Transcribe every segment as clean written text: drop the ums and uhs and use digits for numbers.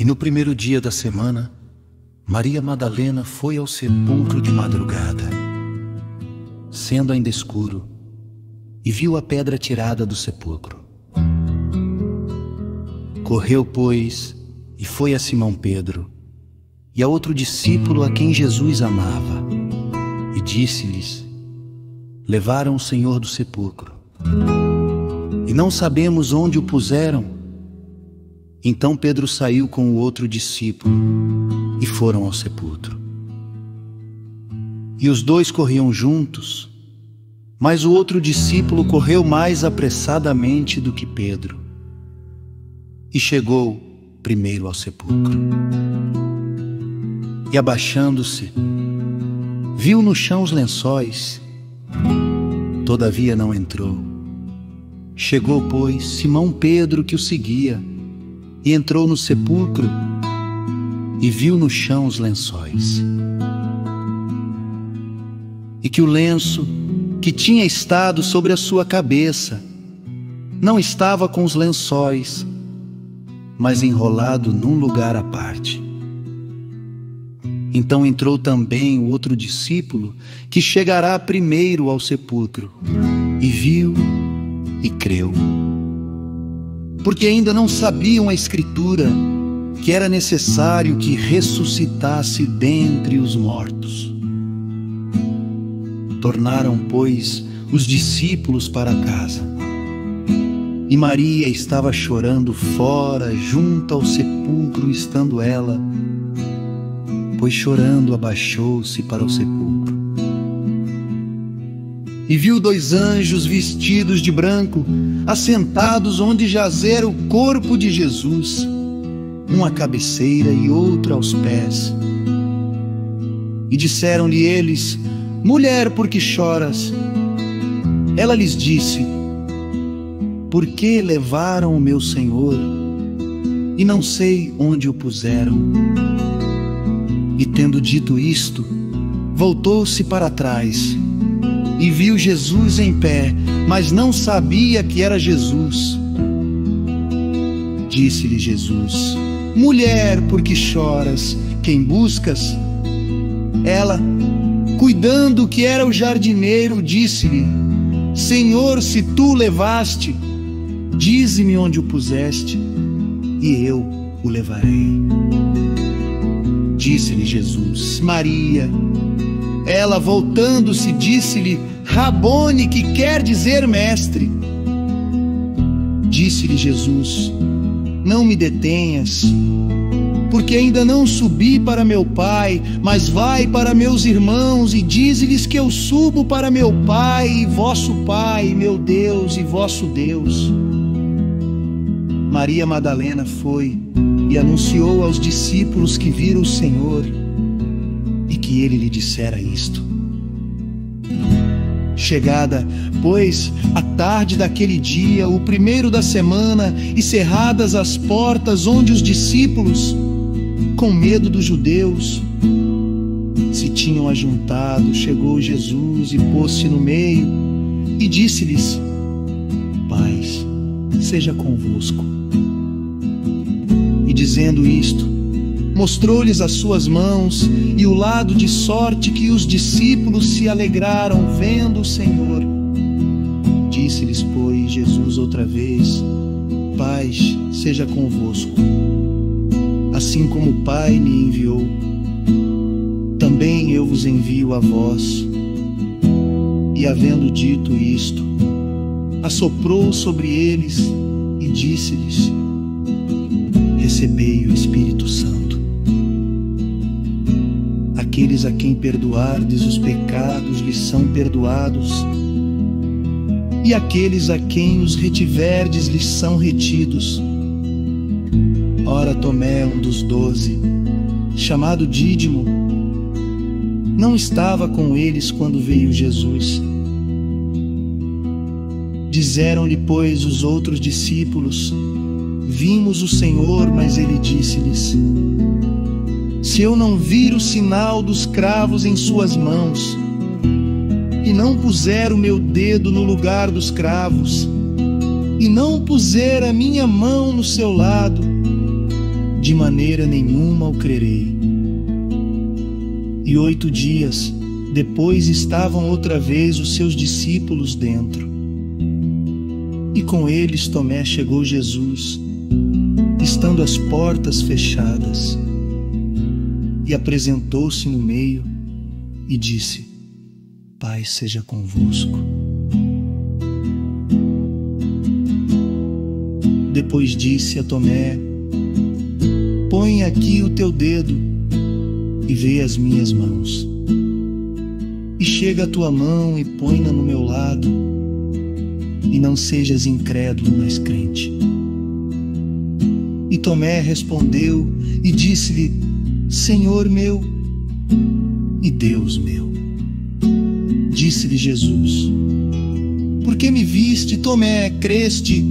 E no primeiro dia da semana, Maria Madalena foi ao sepulcro de madrugada, sendo ainda escuro, e viu a pedra tirada do sepulcro. Correu, pois, e foi a Simão Pedro e a outro discípulo a quem Jesus amava, e disse-lhes: levaram o Senhor do sepulcro, e não sabemos onde o puseram. Então Pedro saiu com o outro discípulo e foram ao sepulcro. E os dois corriam juntos, mas o outro discípulo correu mais apressadamente do que Pedro e chegou primeiro ao sepulcro. E abaixando-se, viu no chão os lençóis, todavia não entrou. Chegou, pois, Simão Pedro, que o seguia, e entrou no sepulcro e viu no chão os lençóis, e que o lenço que tinha estado sobre a sua cabeça não estava com os lençóis, mas enrolado num lugar à parte. Então entrou também o outro discípulo, que chegará primeiro ao sepulcro, e viu e creu, porque ainda não sabiam a Escritura, que era necessário que ressuscitasse dentre os mortos. Tornaram, pois, os discípulos para casa, e Maria estava chorando fora, junto ao sepulcro, estando ela, pois chorando abaixou-se para o sepulcro. E viu dois anjos vestidos de branco, assentados onde jazera o corpo de Jesus, um à cabeceira e outro aos pés. E disseram-lhe eles: mulher, por que choras? Ela lhes disse: por que levaram o meu Senhor, e não sei onde o puseram? E tendo dito isto, voltou-se para trás, e viu Jesus em pé, mas não sabia que era Jesus. Disse-lhe Jesus: mulher, por que choras? Quem buscas? Ela, cuidando que era o jardineiro, disse-lhe: Senhor, se tu o levaste, dize-me onde o puseste, e eu o levarei. Disse-lhe Jesus: Maria. Ela, voltando-se, disse-lhe: Rabone, que quer dizer mestre. Disse-lhe Jesus: não me detenhas, porque ainda não subi para meu Pai, mas vai para meus irmãos e dize-lhes que eu subo para meu Pai e vosso Pai, meu Deus e vosso Deus. Maria Madalena foi e anunciou aos discípulos que viram o Senhor e que ele lhe dissera isto. Chegada, pois, a tarde daquele dia, o primeiro da semana, e cerradas as portas onde os discípulos, com medo dos judeus, se tinham ajuntado, chegou Jesus e pôs-se no meio e disse-lhes: paz seja convosco. E dizendo isto, mostrou-lhes as suas mãos e o lado, de sorte que os discípulos se alegraram vendo o Senhor. Disse-lhes, pois, Jesus outra vez: paz seja convosco. Assim como o Pai me enviou, também eu vos envio a vós. E havendo dito isto, assoprou sobre eles e disse-lhes: recebei o Espírito Santo. Aqueles a quem perdoardes os pecados lhes são perdoados, e aqueles a quem os retiverdes lhes são retidos. Ora, Tomé, um dos 12, chamado Dídimo, não estava com eles quando veio Jesus. Disseram-lhe, pois, os outros discípulos: vimos o Senhor. Mas ele disse-lhes: se eu não vir o sinal dos cravos em suas mãos, e não puser o meu dedo no lugar dos cravos, e não puser a minha mão no seu lado, de maneira nenhuma o crerei. E 8 dias depois estavam outra vez os seus discípulos dentro. E com eles Tomé chegou Jesus, estando as portas fechadas, e apresentou-se no meio e disse: Paz seja convosco. Depois disse a Tomé: Põe aqui o teu dedo e vê as minhas mãos. E chega a tua mão e põe-na no meu lado, e não sejas incrédulo, mas crente. E Tomé respondeu e disse-lhe: Senhor meu e Deus meu. Disse-lhe Jesus: Por que me viste, Tomé, creste?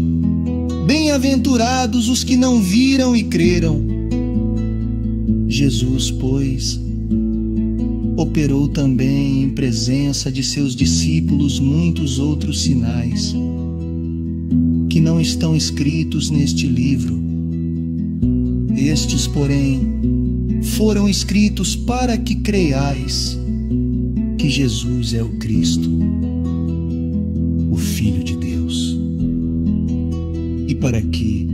Bem-aventurados os que não viram e creram. Jesus, pois, operou também em presença de seus discípulos muitos outros sinais, que não estão escritos neste livro. Estes, porém, foram escritos para que creiais que Jesus é o Cristo, o Filho de Deus, e para que,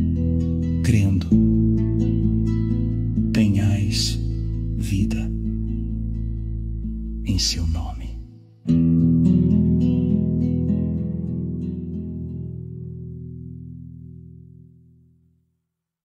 crendo, tenhais vida em seu nome.